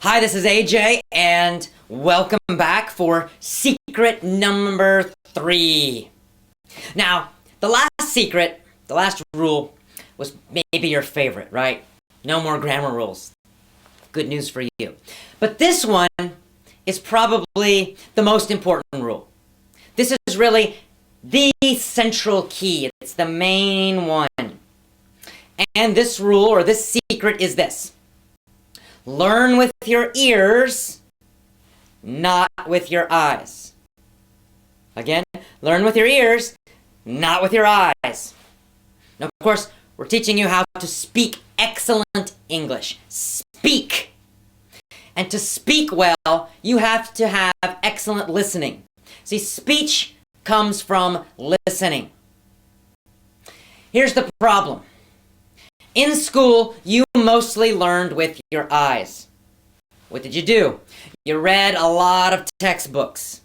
Hi, this is AJ, and welcome back for secret number 3. Now, the last secret, the last rule, was maybe your favorite, right? No more grammar rules. Good news for you. But this one is probably the most important rule. This is really the central key. It's the main one. And this rule, or this secret, is this. Learn with your ears, not with your eyes. Again, learn with your ears, not with your eyes. Now, of course, we're teaching you how to speak excellent English. Speak. And to speak well, you have to have excellent listening. See, speech comes from listening. Here's the problem. In school, you mostly learned with your eyes. What did you do? You read a lot of textbooks.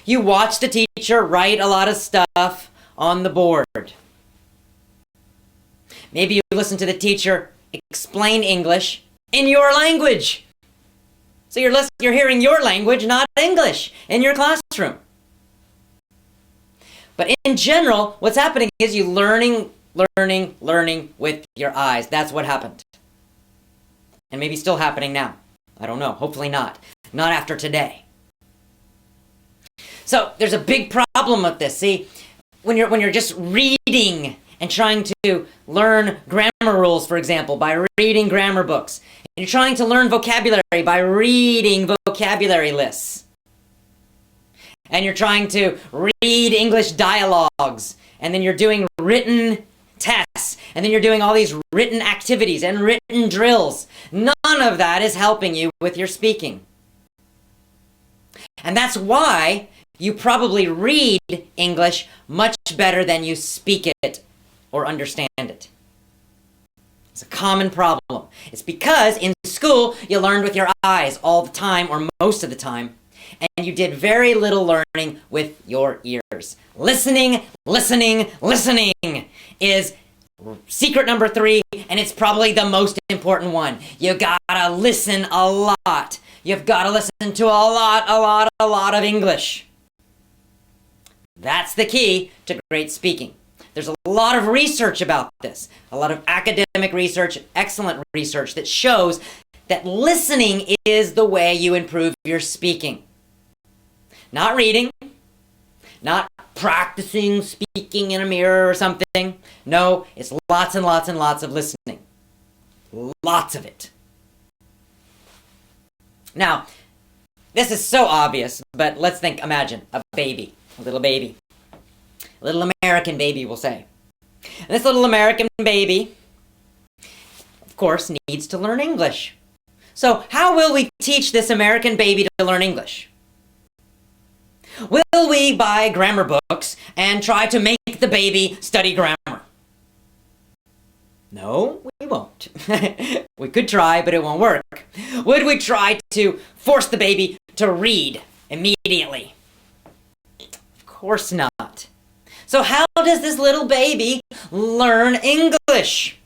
You watched the teacher write a lot of stuff on the board. Maybe you listened to the teacher explain English in your language. So you're hearing your language, not English, in your classroom. But in general, what's happening is you learning with your eyes. That's what happened. And maybe still happening now. I don't know. Hopefully not. Not after today. So there's a big problem with this. See, when you're just reading and trying to learn grammar rules, for example, by reading grammar books, and you're trying to learn vocabulary by reading vocabulary lists, and you're trying to read English dialogues, and then you're doing written tests, and then you're doing all these written activities and written drills. None of that is helping you with your speaking. And that's why you probably read English much better than you speak it or understand it. It's a common problem. It's because in school you learned with your eyes all the time, or most of the time, and you did very little learning with your ears. Listening is secret number 3, and it's probably the most important one. You gotta listen a lot. You've gotta listen to a lot of English. That's the key to great speaking. There's a lot of research about this, a lot of academic research, excellent research that shows that listening is the way you improve your speaking. Not reading, not practicing speaking in a mirror or something. No, it's lots and lots and lots of listening. Lots of it. Now, this is so obvious, but let's imagine a baby, a little baby. A little American baby, we'll say. And this little American baby, of course, needs to learn English. So how will we teach this American baby to learn English? Will we buy grammar books and try to make the baby study grammar? No, we won't. We could try, but it won't work. Would we try to force the baby to read immediately? Of course not. So how does this little baby learn English?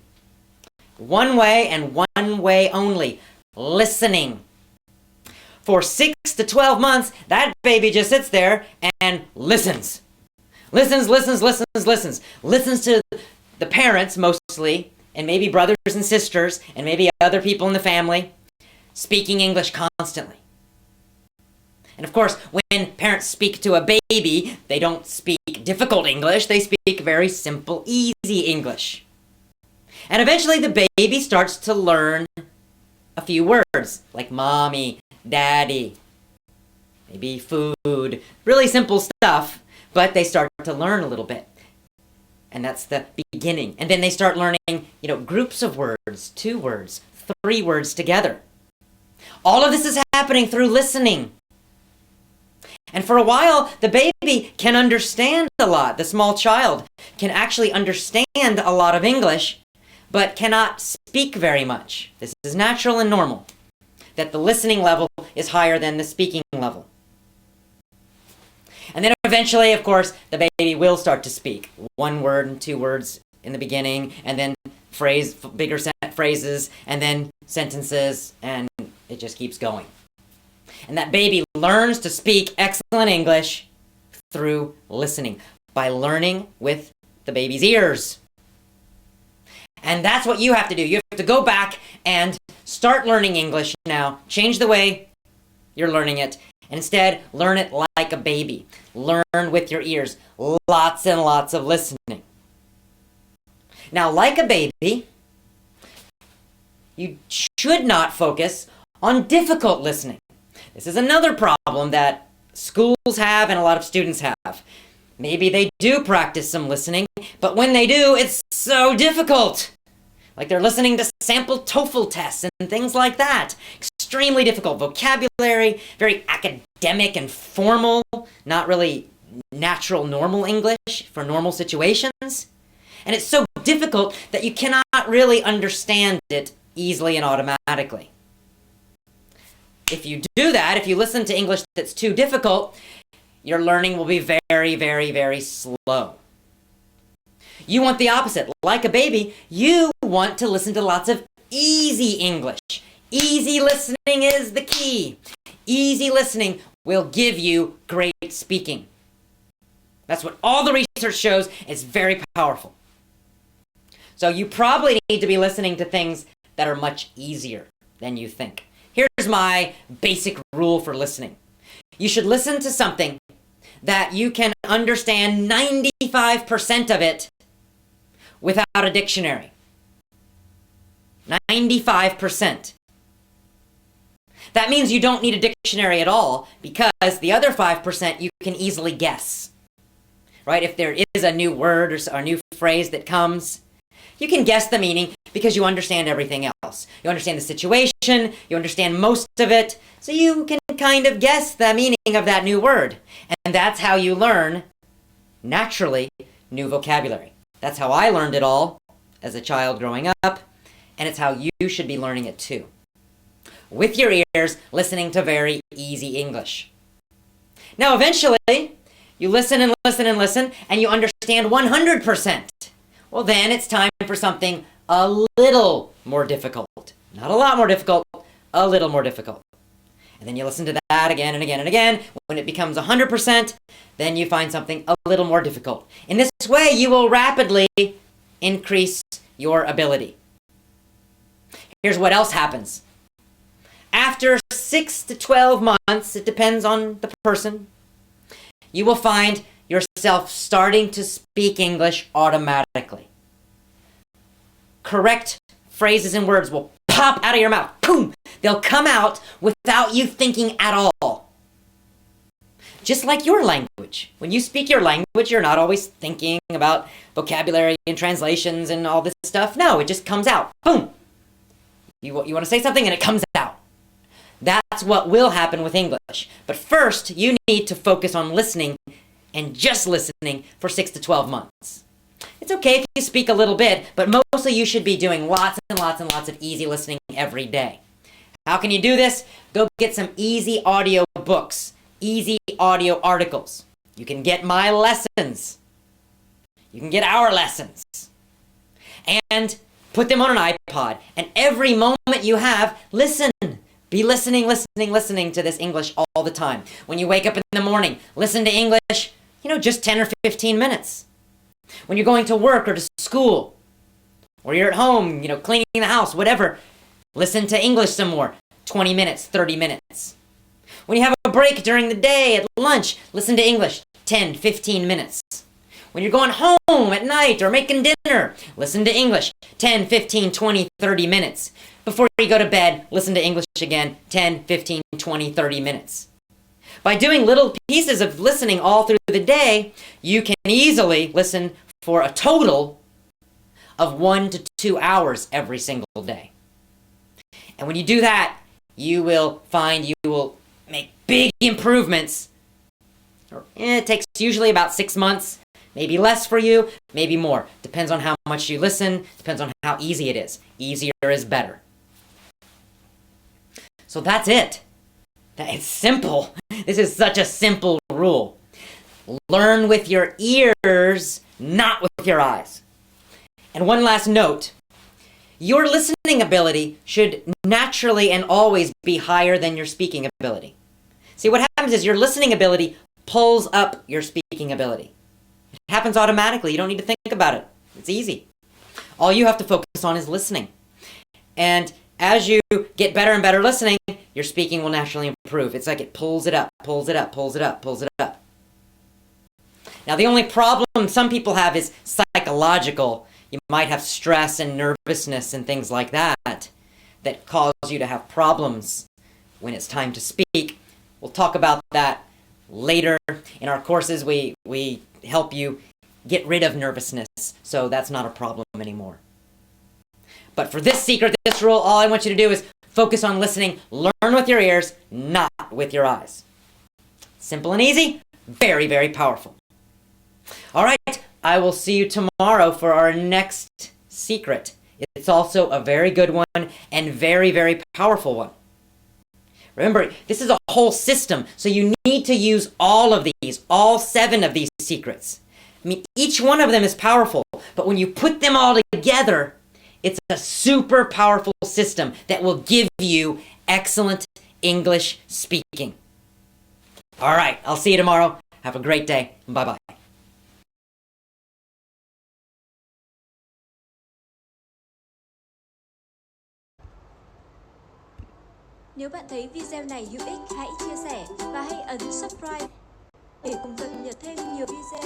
One way and one way only. Listening. For 6 to 12 months, that baby just sits there and listens. Listens to the parents mostly, and maybe brothers and sisters, and maybe other people in the family, speaking English constantly. And of course, when parents speak to a baby, they don't speak difficult English, they speak very simple, easy English. And eventually the baby starts to learn a few words, like mommy, daddy, maybe food, really simple stuff, but they start to learn a little bit. And that's the beginning. And then they start learning, groups of words, 2 words, 3 words together. All of this is happening through listening. And for a while, the baby can understand a lot. The small child can actually understand a lot of English, but cannot speak very much. This is natural and normal, that the listening level is higher than the speaking level. And then eventually, of course, the baby will start to speak. 1 word and 2 words in the beginning, and then bigger phrases, and then sentences, and It just keeps going. And that baby learns to speak excellent English through listening, by learning with the baby's ears. And that's what you have to do. You have to go back and start learning English now. Change the way you're learning it. And instead, learn it like a baby. Learn with your ears. Lots and lots of listening. Now, like a baby, you should not focus on difficult listening. This is another problem that schools have and a lot of students have. Maybe they do practice some listening, but when they do, it's so difficult. Like they're listening to sample TOEFL tests and things like that. Extremely difficult vocabulary, very academic and formal, not really natural, normal English for normal situations. And it's so difficult that you cannot really understand it easily and automatically. If you do that, if you listen to English that's too difficult, your learning will be very, very, very slow. You want the opposite. Like a baby, you want to listen to lots of easy English. Easy listening is the key. Easy listening will give you great speaking. That's what all the research shows. It's very powerful. So you probably need to be listening to things that are much easier than you think. Here's my basic rule for listening. You should listen to something that you can understand 95% of it without a dictionary. 95%. That means you don't need a dictionary at all, because the other 5% you can easily guess. Right? If there is a new word or a new phrase that comes, you can guess the meaning because you understand everything else. You understand the situation, you understand most of it, so you can kind of guess the meaning of that new word. And that's how you learn, naturally, new vocabulary. That's how I learned it all as a child growing up, and it's how you should be learning it too. With your ears, listening to very easy English. Now, eventually, you listen and listen and listen, and you understand 100%. Well, then it's time for something a little more difficult. Not a lot more difficult, a little more difficult. And then you listen to that again and again and again. When it becomes 100%, then you find something a little more difficult. In this way, you will rapidly increase your ability. Here's what else happens. After 6 to 12 months, it depends on the person, you will find yourself starting to speak English automatically. Correct phrases and words will pop out of your mouth. Boom! They'll come out without you thinking at all. Just like your language. When you speak your language, you're not always thinking about vocabulary and translations and all this stuff. No, it just comes out. Boom! You want to say something and it comes out. That's what will happen with English. But first, you need to focus on listening and just listening for 6 to 12 months. It's okay if you speak a little bit, but mostly you should be doing lots and lots and lots of easy listening every day. How can you do this? Go get some easy audio books, easy audio articles. You can get my lessons. You can get our lessons. And put them on an iPod. And every moment you have, listen. Be listening to this English all the time. When you wake up in the morning, listen to English, just 10 or 15 minutes. When you're going to work or to school, or you're at home, cleaning the house, whatever, listen to English some more. 20 minutes, 30 minutes. When you have a break during the day at lunch, listen to English. 10, 15 minutes. When you're going home at night or making dinner, listen to English. 10, 15, 20, 30 minutes. Before you go to bed, listen to English again. 10, 15, 20, 30 minutes. By doing little pieces of listening all through the day, you can easily listen for a total of 1 to 2 hours every single day. And when you do that, you will find you will make big improvements. It takes usually about 6 months, maybe less for you, maybe more. Depends on how much you listen, depends on how easy it is. Easier is better. So that's it. It's simple. This is such a simple rule. Learn with your ears, not with your eyes. And one last note. your listening ability should naturally and always be higher than your speaking ability. See, what happens is your listening ability pulls up your speaking ability. It happens automatically. You don't need to think about it. It's easy. All you have to focus on is listening. And as you get better and better listening, your speaking will naturally improve. It's like it pulls it up, pulls it up, pulls it up, pulls it up. Now, the only problem some people have is psychological. You might have stress and nervousness and things like that that cause you to have problems when it's time to speak. We'll talk about that later. In our courses, we help you get rid of nervousness, so that's not a problem anymore. But for this secret, this rule, all I want you to do is focus on listening. Learn with your ears, not with your eyes. Simple and easy, very, very powerful. All right, I will see you tomorrow for our next secret. It's also a very good one and very, very powerful one. Remember, this is a whole system, so you need to use all of these, all 7 of these secrets. I mean, each one of them is powerful, but when you put them all together, it's a super powerful system that will give you excellent English speaking. All right, I'll see you tomorrow. Have a great day. Bye-bye. Nếu bạn thấy video này hữu ích, hãy chia sẻ và hãy ấn subscribe để cùng cập nhật thêm nhiều video